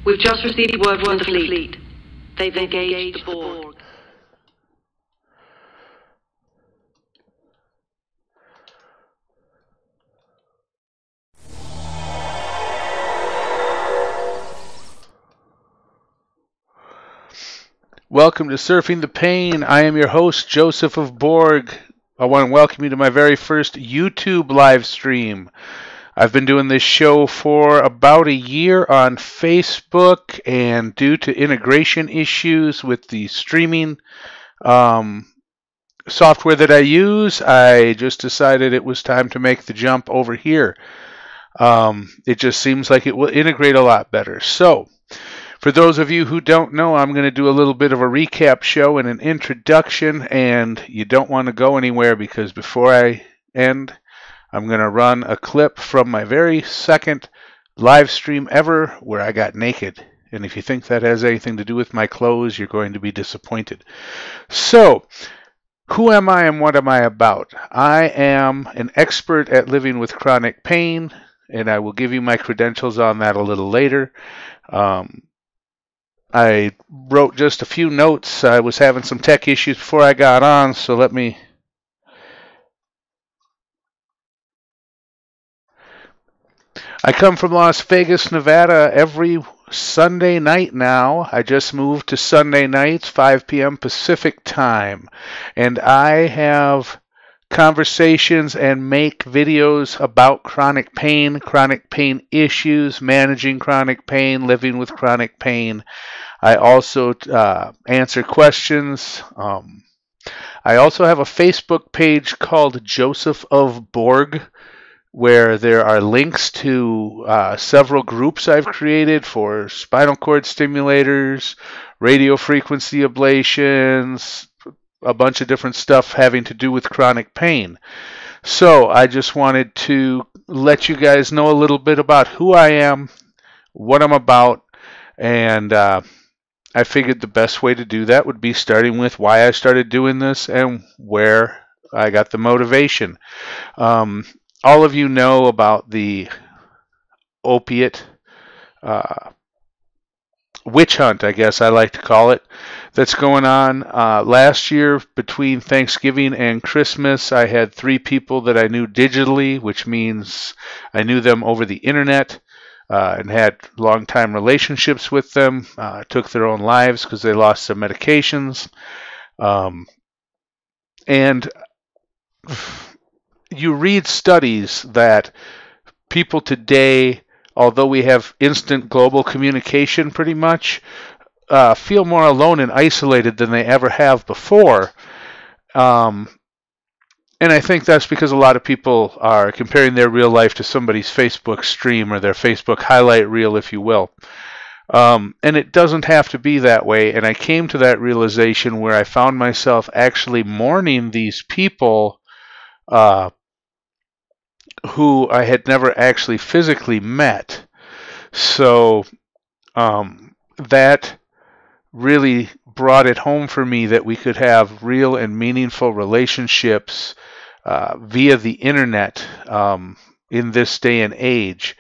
We've just received word from the fleet. They've engaged the Borg. Welcome to Surfing the Pain. I am your host, Joseph of Borg. I want to welcome you to my very first YouTube live stream. I've been doing this show for about a year on Facebook, and due to integration issues with the streaming software that I use, I just decided it was time to make the jump over here. It just seems like it will integrate a lot better. So, for those of you who don't know, I'm going to do a little bit of a recap show and an introduction, and you don't want to go anywhere because before I end, I'm going to run a clip from my very second live stream ever where I got naked. And if you think that has anything to do with my clothes, you're going to be disappointed. So, who am I and what am I about? I am an expert at living with chronic pain, and I will give you my credentials on that a little later. I wrote just a few notes. I was having some tech issues before I got on, so let me... I come from Las Vegas, Nevada every Sunday night now. I just moved to Sunday nights, 5 p.m. Pacific time. And I have conversations and make videos about chronic pain issues, managing chronic pain, living with chronic pain. I also answer questions. I also have a Facebook page called Joseph of Borg, where there are links to several groups I've created for spinal cord stimulators, radio frequency ablations, a bunch of different stuff having to do with chronic pain. So I just wanted to let you guys know a little bit about who I am, what I'm about, and I figured the best way to do that would be starting with why I started doing this and where I got the motivation. All of you know about the opiate witch hunt, I guess I like to call it, that's going on. Last year, between Thanksgiving and Christmas, I had 3 people that I knew digitally, which means I knew them over the internet and had long-time relationships with them, took their own lives because they lost some medications. And you read studies that people today, although we have instant global communication pretty much, feel more alone and isolated than they ever have before. And I think that's because a lot of people are comparing their real life to somebody's Facebook stream or their Facebook highlight reel, if you will. And it doesn't have to be that way. And I came to that realization where I found myself actually mourning these people who I had never actually physically met. So that really brought it home for me that we could have real and meaningful relationships via the internet in this day and age.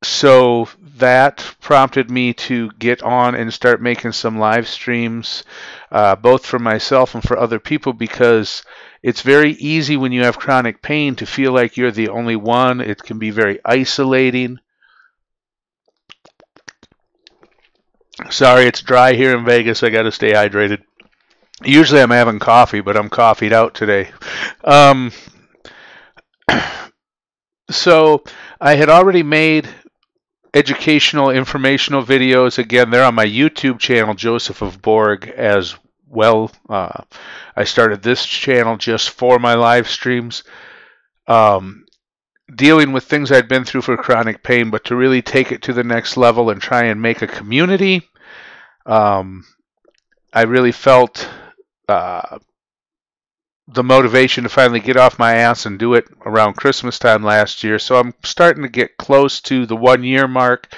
So that prompted me to get on and start making some live streams, both for myself and for other people, because it's very easy when you have chronic pain to feel like you're the only one. It can be very isolating. Sorry, it's dry here in Vegas. I got to stay hydrated. Usually I'm having coffee, but I'm coffeeed out today. So I had already made educational, informational videos. Again, they're on my YouTube channel, Joseph of Borg, as well. I started this channel just for my live streams, dealing with things I'd been through for chronic pain, but to really take it to the next level and try and make a community. I really felt the motivation to finally get off my ass and do it around Christmas time last year. So I'm starting to get close to the 1-year mark.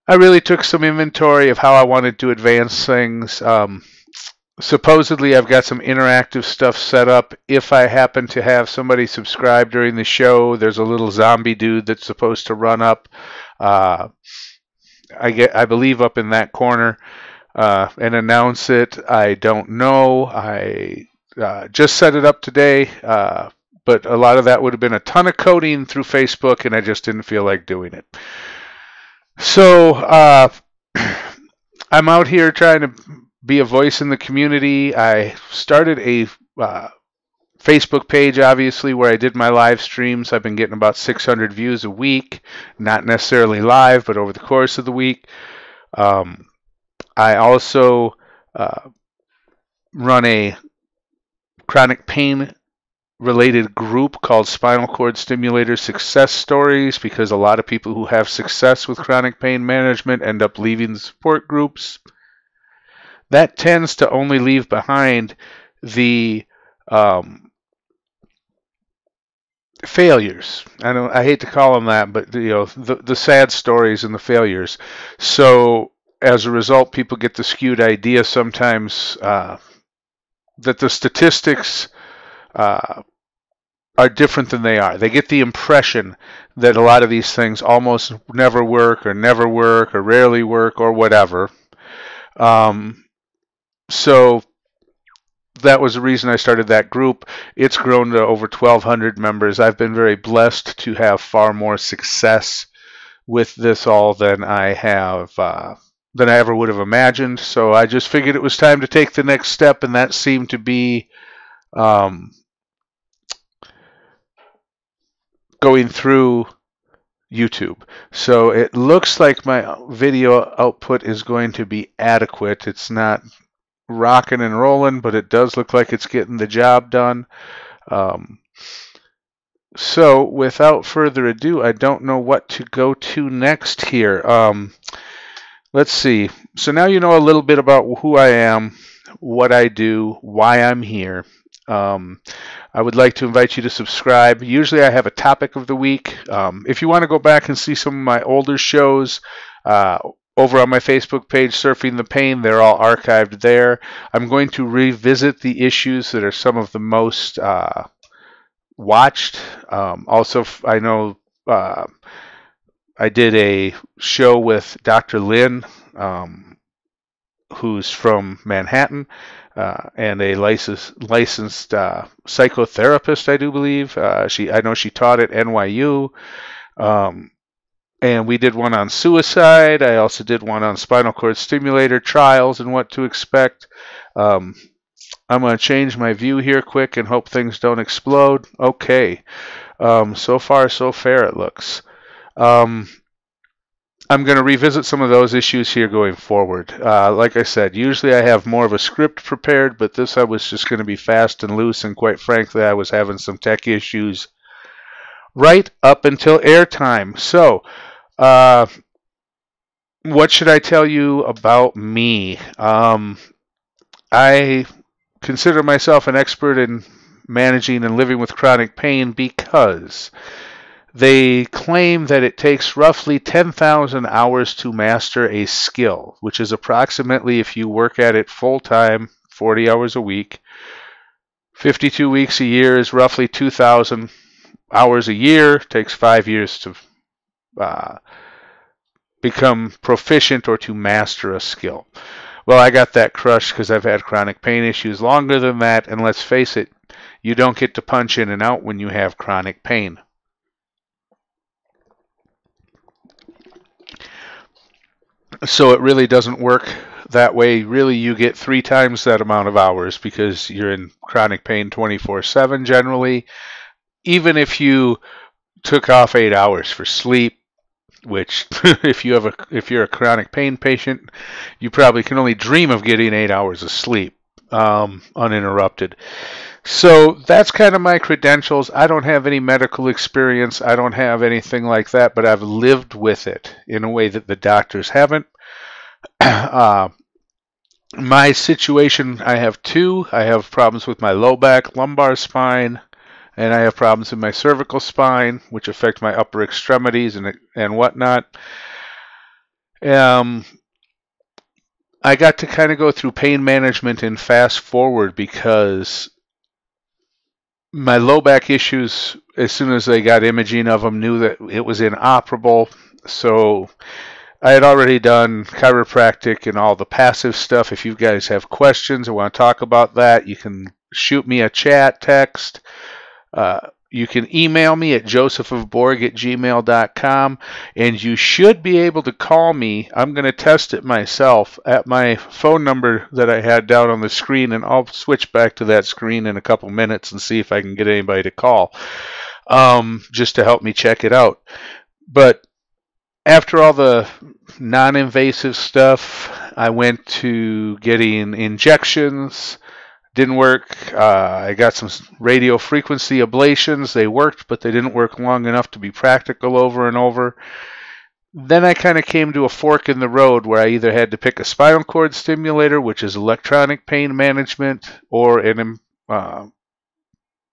I really took some inventory of how I wanted to advance things. Supposedly I've got some interactive stuff set up. If I happen to have somebody subscribe during the show, there's a little zombie dude that's supposed to run up uh, I believe up in that corner, and announce it. I don't know. I just set it up today, but a lot of that would have been a ton of coding through Facebook, and I just didn't feel like doing it. So I'm out here trying to be a voice in the community. I started a Facebook page, obviously, where I did my live streams. I've been getting about 600 views a week, not necessarily live, but over the course of the week. I also run a chronic pain related group called Spinal Cord Stimulator Success Stories, because a lot of people who have success with chronic pain management end up leaving the support groups. That tends to only leave behind the failures. I hate to call them that, but the sad stories and the failures. So as a result, people get the skewed idea sometimes that the statistics are different than they are. They get the impression that a lot of these things almost never work or rarely work or whatever. So that was the reason I started that group. It's grown to over 1,200 members. I've been very blessed to have far more success with this all than I ever would have imagined. So I just figured it was time to take the next step, and that seemed to be going through YouTube. So it looks like my video output is going to be adequate. It's not rocking and rolling, but it does look like it's getting the job done. So without further ado, I don't know what to go to next here. Let's see. So now you know a little bit about who I am, what I do, why I'm here. I would like to invite you to subscribe. Usually I have a topic of the week. If you want to go back and see some of my older shows, over on my Facebook page, Surfing the Pain, they're all archived there. I'm going to revisit the issues that are some of the most watched. Also, I know I did a show with Dr. Lynn, who's from Manhattan, and a licensed psychotherapist, I do believe. I know she taught at NYU. And we did one on suicide. I also did one on spinal cord stimulator trials and what to expect. I'm going to change my view here quick and hope things don't explode. Okay. So far, so fair, it looks. I'm going to revisit some of those issues here going forward. Like I said, usually I have more of a script prepared, but this I was just going to be fast and loose, and quite frankly, I was having some tech issues right up until airtime. So, what should I tell you about me? I consider myself an expert in managing and living with chronic pain because they claim that it takes roughly 10,000 hours to master a skill, which is approximately, if you work at it full-time, 40 hours a week, 52 weeks a year is roughly 2,000 hours a year. It takes 5 years to become proficient or to master a skill. Well, I got that crushed because I've had chronic pain issues longer than that, and let's face it, you don't get to punch in and out when you have chronic pain. So it really doesn't work that way. Really, you get 3 times that amount of hours because you're in chronic pain 24/7 generally. Even if you took off 8 hours for sleep, which if you're a chronic pain patient, you probably can only dream of getting 8 hours of sleep uninterrupted. So that's kind of my credentials. I don't have any medical experience. I don't have anything like that, but I've lived with it in a way that the doctors haven't. My situation, I have 2. I have problems with my low back, lumbar spine, and I have problems in my cervical spine, which affect my upper extremities and whatnot. I got to kind of go through pain management in fast forward because my low back issues, as soon as they got imaging of them, knew that it was inoperable. So I had already done chiropractic and all the passive stuff. If you guys have questions or want to talk about that, you can shoot me a chat, text. You can email me at josephofborg@gmail.com, and you should be able to call me. I'm going to test it myself at my phone number that I had down on the screen, and I'll switch back to that screen in a couple minutes and see if I can get anybody to call, just to help me check it out. But after all the non-invasive stuff, I went to getting injections. Didn't work. I got some radio frequency ablations. They worked, but they didn't work long enough to be practical over and over. Then I kind of came to a fork in the road where I either had to pick a spinal cord stimulator, which is electronic pain management, or an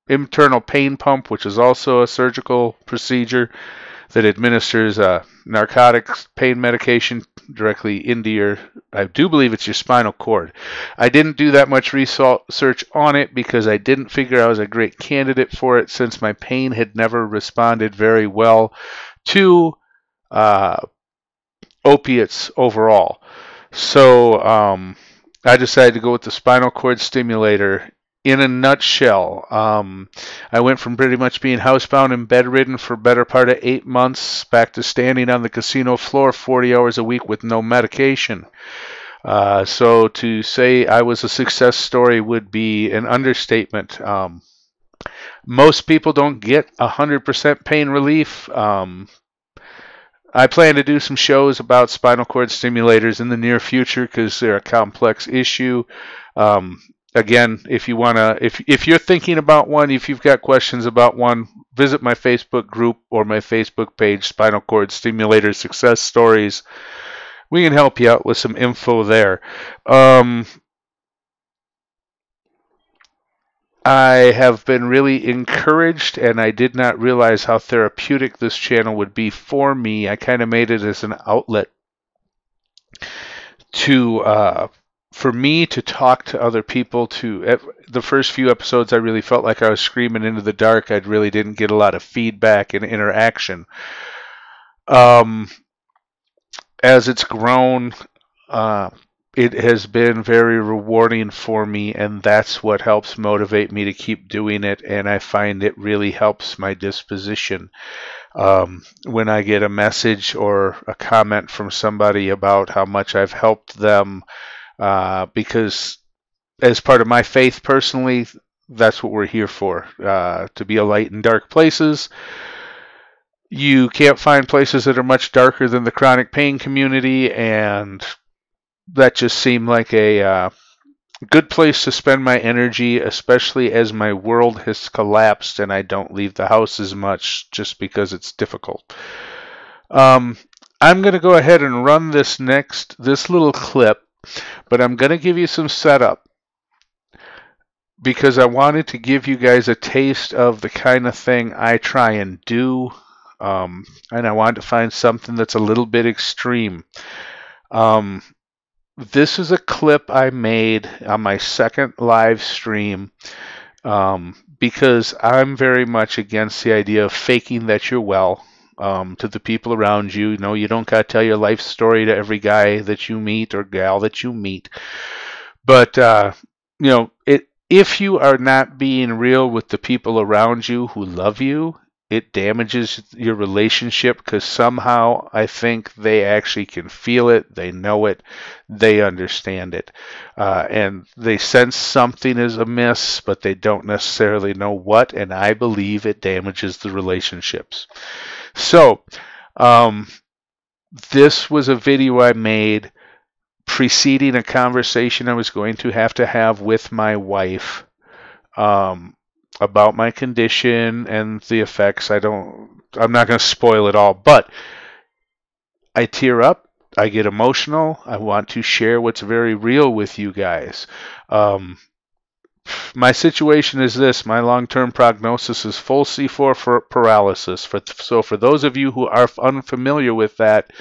internal pain pump, which is also a surgical procedure that administers narcotics pain medication directly into your, I do believe it's your spinal cord. I didn't do that much research on it because I didn't figure I was a great candidate for it, since my pain had never responded very well to opiates overall. So I decided to go with the spinal cord stimulator. In a nutshell, I went from pretty much being housebound and bedridden for the better part of 8 months back to standing on the casino floor 40 hours a week with no medication. So to say I was a success story would be an understatement. Most people don't get 100% pain relief. I plan to do some shows about spinal cord stimulators in the near future because they're a complex issue. Again, if you wanna, if you're thinking about one, if you've got questions about one, visit my Facebook group or my Facebook page, Spinal Cord Stimulator Success Stories. We can help you out with some info there. I have been really encouraged, and I did not realize how therapeutic this channel would be for me. I kind of made it as an outlet to for me to talk to other people. The first few episodes, I really felt like I was screaming into the dark. I really didn't get a lot of feedback and interaction. As it's grown, it has been very rewarding for me, and that's what helps motivate me to keep doing it, and I find it really helps my disposition. When I get a message or a comment from somebody about how much I've helped them, because as part of my faith personally, that's what we're here for, to be a light in dark places. You can't find places that are much darker than the chronic pain community, and that just seemed like a good place to spend my energy, especially as my world has collapsed and I don't leave the house as much just because it's difficult. I'm going to go ahead and run this little clip, but I'm going to give you some setup because I wanted to give you guys a taste of the kind of thing I try and do, and I wanted to find something that's a little bit extreme. This is a clip I made on my second live stream because I'm very much against the idea of faking that you're well to the people around you. No, you don't got to tell your life story to every guy that you meet or gal that you meet. But, if you are not being real with the people around you who love you, it damages your relationship because somehow I think they actually can feel it, they know it, they understand it, and they sense something is amiss, but they don't necessarily know what, and I believe it damages the relationships. So, this was a video I made preceding a conversation I was going to have with my wife, about my condition and the effects. I'm not going to spoil it all, but I tear up, I get emotional, I want to share what's very real with you guys. My situation is this: my long-term prognosis is full C4 paralysis. So for those of you who are unfamiliar with that,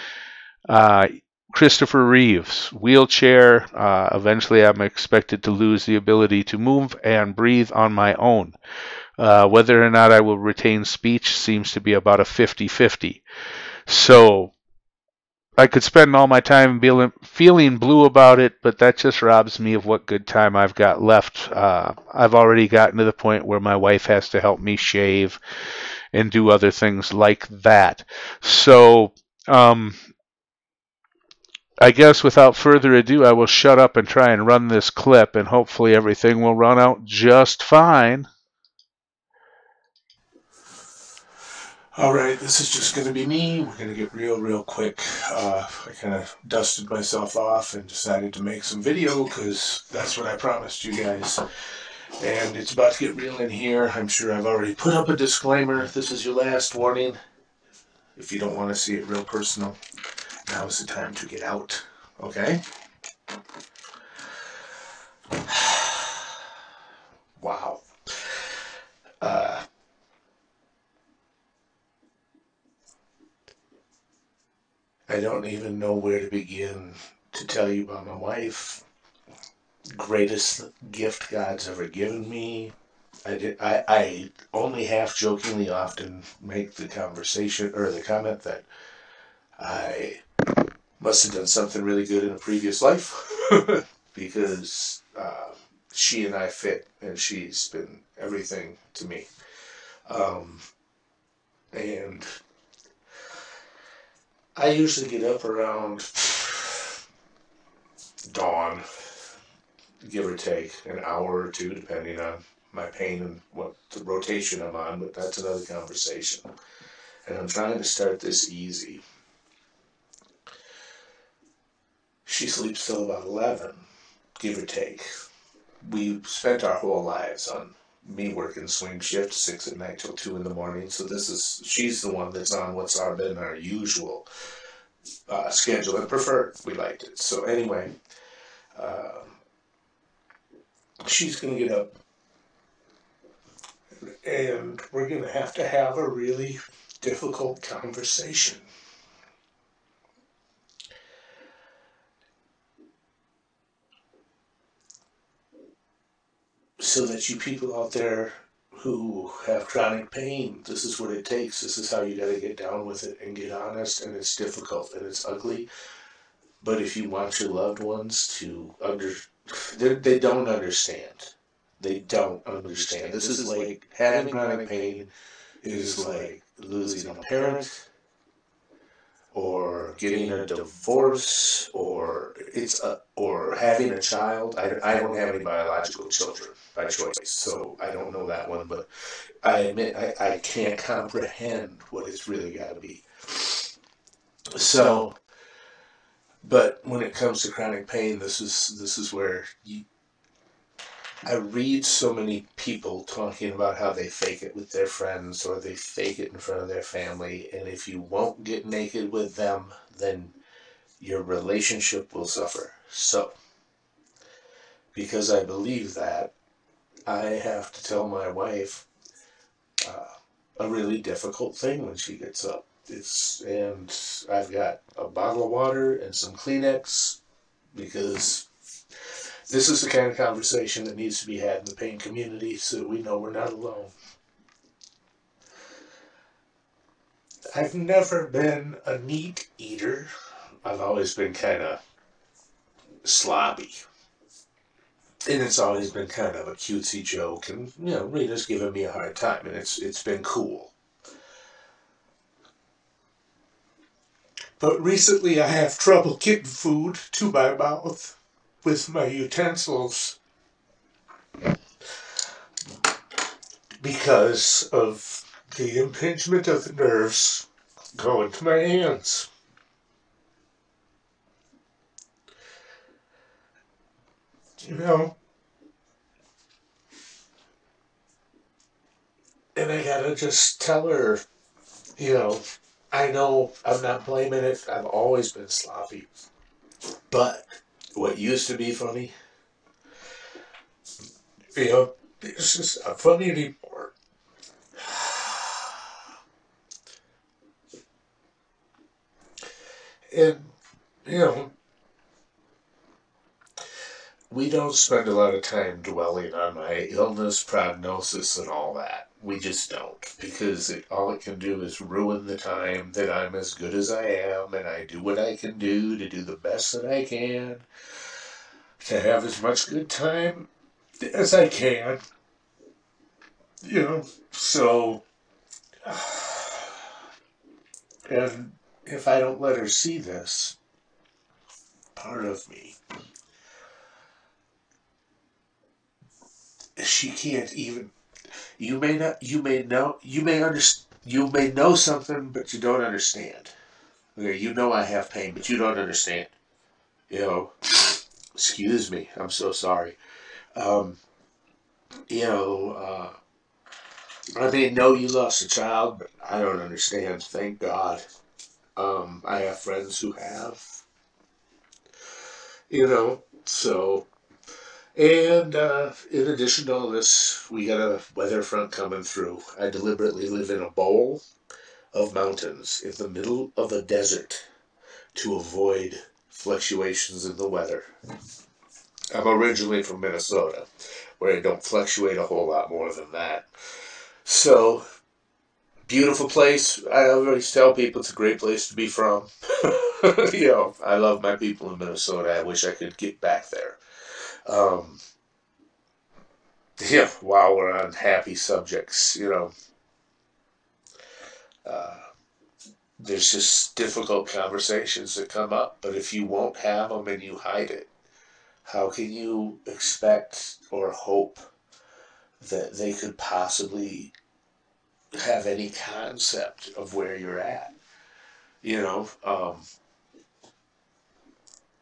Christopher Reeves, wheelchair. Eventually, I'm expected to lose the ability to move and breathe on my own. Whether or not I will retain speech seems to be about a 50-50. So I could spend all my time feeling blue about it, but that just robs me of what good time I've got left. I've already gotten to the point where my wife has to help me shave and do other things like that. So, um, I guess without further ado, I will shut up and try and run this clip, and hopefully everything will run out just fine. All right, this is just going to be me. We're going to get real quick. I kind of dusted myself off and decided to make some video because that's what I promised you guys. And it's about to get real in here. I'm sure I've already put up a disclaimer. This is your last warning. If you don't want to see it real personal, now is the time to get out. Okay? Wow. I don't even know where to begin to tell you about my wife. Greatest gift God's ever given me. I only half jokingly often make the conversation or the comment that I must have done something really good in a previous life because she and I fit, and she's been everything to me. And I usually get up around dawn, give or take an hour or two, depending on my pain and what the rotation I'm on, but that's another conversation. And I'm trying to start this easy. She sleeps till about 11, give or take. We spent our whole lives on me working swing shift, 6 at night till 2 in the morning. So she's the one that's on what's been our usual schedule and preferred. We liked it. So anyway, she's going to get up and we're going to have a really difficult conversation. So that you people out there who have chronic pain, this is what it takes. This is how you got to get down with it and get honest. And it's difficult and it's ugly. But if you want your loved ones to they don't understand. They don't understand. This is like having chronic pain is like losing a parent, or getting a divorce, or or having a child. I don't have any biological children by choice, so I don't know that one. But I admit I can't comprehend what it's really got to be. So, but when it comes to chronic pain, this is where I read so many people talking about how they fake it with their friends or they fake it in front of their family, and if you won't get naked with them, then your relationship will suffer. So, because I believe that, I have to tell my wife a really difficult thing when she gets up. And I've got a bottle of water and some Kleenex because this is the kind of conversation that needs to be had in the pain community so that we know we're not alone. I've never been a neat eater. I've always been kind of sloppy. And it's always been kind of a cutesy joke, and Rita's giving me a hard time, and it's been cool. But recently I have trouble getting food to my mouth with my utensils because of the impingement of the nerves going to my hands. And I gotta just tell her, I know I'm not blaming it. I've always been sloppy. But what used to be funny, it's just not funny anymore. And, we don't spend a lot of time dwelling on my illness, prognosis, and all that. We just don't, because all it can do is ruin the time that I'm as good as I am, and I do what I can do to do the best that I can, to have as much good time as I can, so, and if I don't let her see this part of me, she can't even. You may not. You may know. You may understand. You may know something, but you don't understand. Okay, you know I have pain, but you don't understand. Excuse me. I'm so sorry. Um, you know, I may know you lost a child, but I don't understand. Thank God. I have friends who have. So. And in addition to all this, we got a weather front coming through. I deliberately live in a bowl of mountains in the middle of a desert to avoid fluctuations in the weather. I'm originally from Minnesota, where it don't fluctuate a whole lot more than that. So, beautiful place. I always tell people it's a great place to be from. I love my people in Minnesota. I wish I could get back there. While we're on happy subjects, there's just difficult conversations that come up, but if you won't have them and you hide it, how can you expect or hope that they could possibly have any concept of where you're at?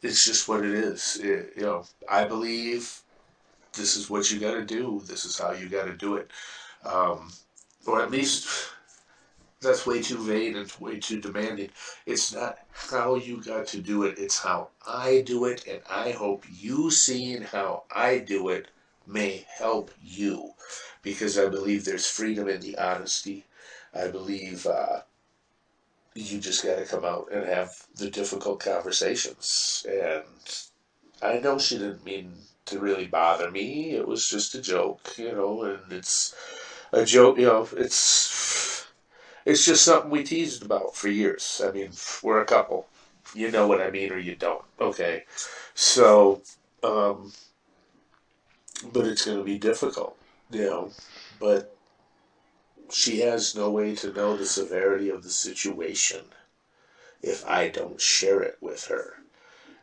It's just what it is. I believe this is what you got to do. This is how you got to do it. Or at least that's way too vague and way too demanding. It's not how you got to do it. It's how I do it. And I hope you seeing how I do it may help you. Because I believe there's freedom in the honesty. I believe you just got to come out and have the difficult conversations. And I know she didn't mean to really bother me. It was just a joke, and it's a joke, it's just something we teased about for years. I mean, we're a couple. You know what I mean or you don't. Okay. So, but it's going to be difficult, but she has no way to know the severity of the situation if I don't share it with her.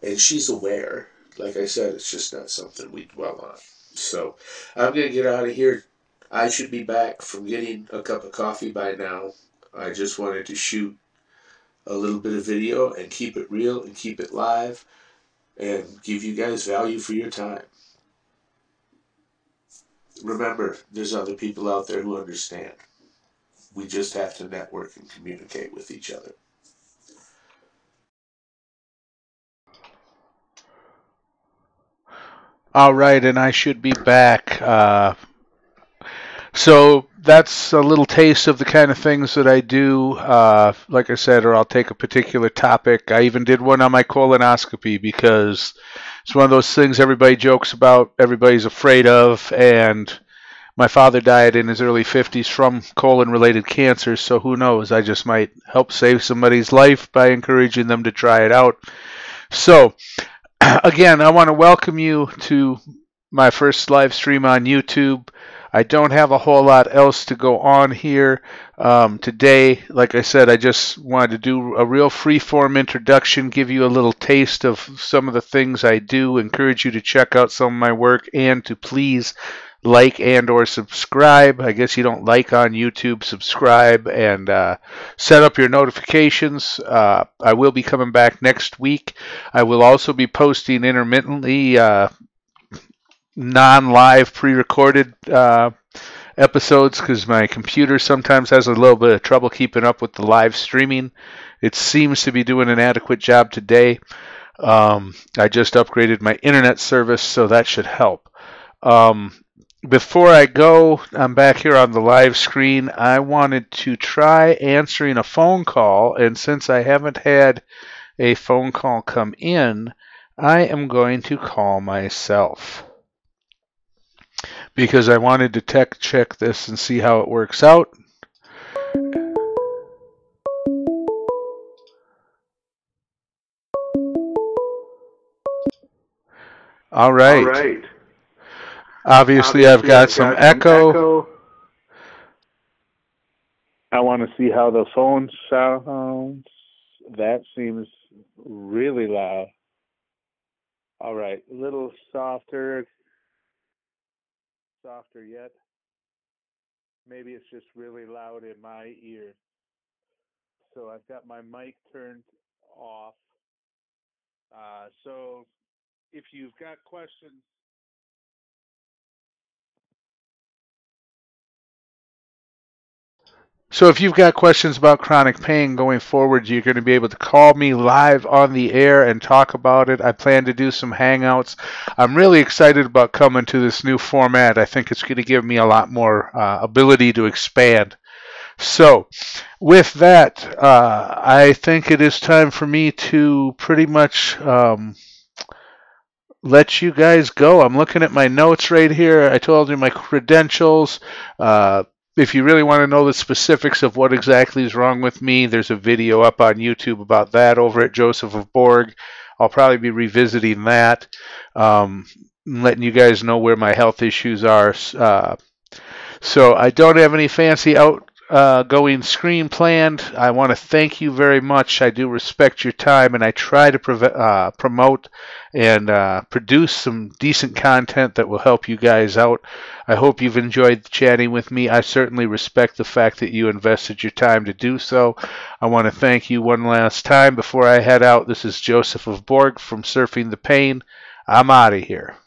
And she's aware. Like I said, it's just not something we dwell on. So I'm going to get out of here. I should be back from getting a cup of coffee by now. I just wanted to shoot a little bit of video and keep it real and keep it live and give you guys value for your time. Remember, there's other people out there who understand. We just have to network and communicate with each other. All right, and I should be back. So that's a little taste of the kind of things that I do. Like I said, or I'll take a particular topic. I even did one on my colonoscopy because it's one of those things everybody jokes about, everybody's afraid of, and my father died in his early 50s from colon-related cancer, so who knows? I just might help save somebody's life by encouraging them to try it out. So, again, I want to welcome you to my first live stream on YouTube. I don't have a whole lot else to go on here today. Like I said, I just wanted to do a real free-form introduction, give you a little taste of some of the things I do, encourage you to check out some of my work, and to please like and or subscribe. I guess you don't like on YouTube, subscribe, and set up your notifications. I will be coming back next week. I will also be posting intermittently non-live pre-recorded episodes because my computer sometimes has a little bit of trouble keeping up with the live streaming. It seems to be doing an adequate job today. I just upgraded my internet service, so that should help. Before I go, I'm back here on the live screen. I wanted to try answering a phone call, and since I haven't had a phone call come in, I am going to call myself. because I wanted to tech check this and see how it works out. All right. Obviously, I've got some echo. I want to see how the phone sounds. That seems really loud. All right, a little softer yet. Maybe it's just really loud in my ear. So I've got my mic turned off. So if you've got questions, So if you've got questions about chronic pain going forward, you're going to be able to call me live on the air and talk about it. I plan to do some hangouts. I'm really excited about coming to this new format. I think it's going to give me a lot more ability to expand. So with that, I think it is time for me to pretty much let you guys go. I'm looking at my notes right here. I told you my credentials. If you really want to know the specifics of what exactly is wrong with me, there's a video up on YouTube about that over at Joseph of Borg. I'll probably be revisiting that, letting you guys know where my health issues are. So I don't have any fancy outgoing screen planned. I want to thank you very much. I do respect your time, and I try to promote and produce some decent content that will help you guys out. I hope you've enjoyed chatting with me. I certainly respect the fact that you invested your time to do so. I want to thank you one last time before I head out. This is Joseph of Borg from Surfing the Pain. I'm out of here.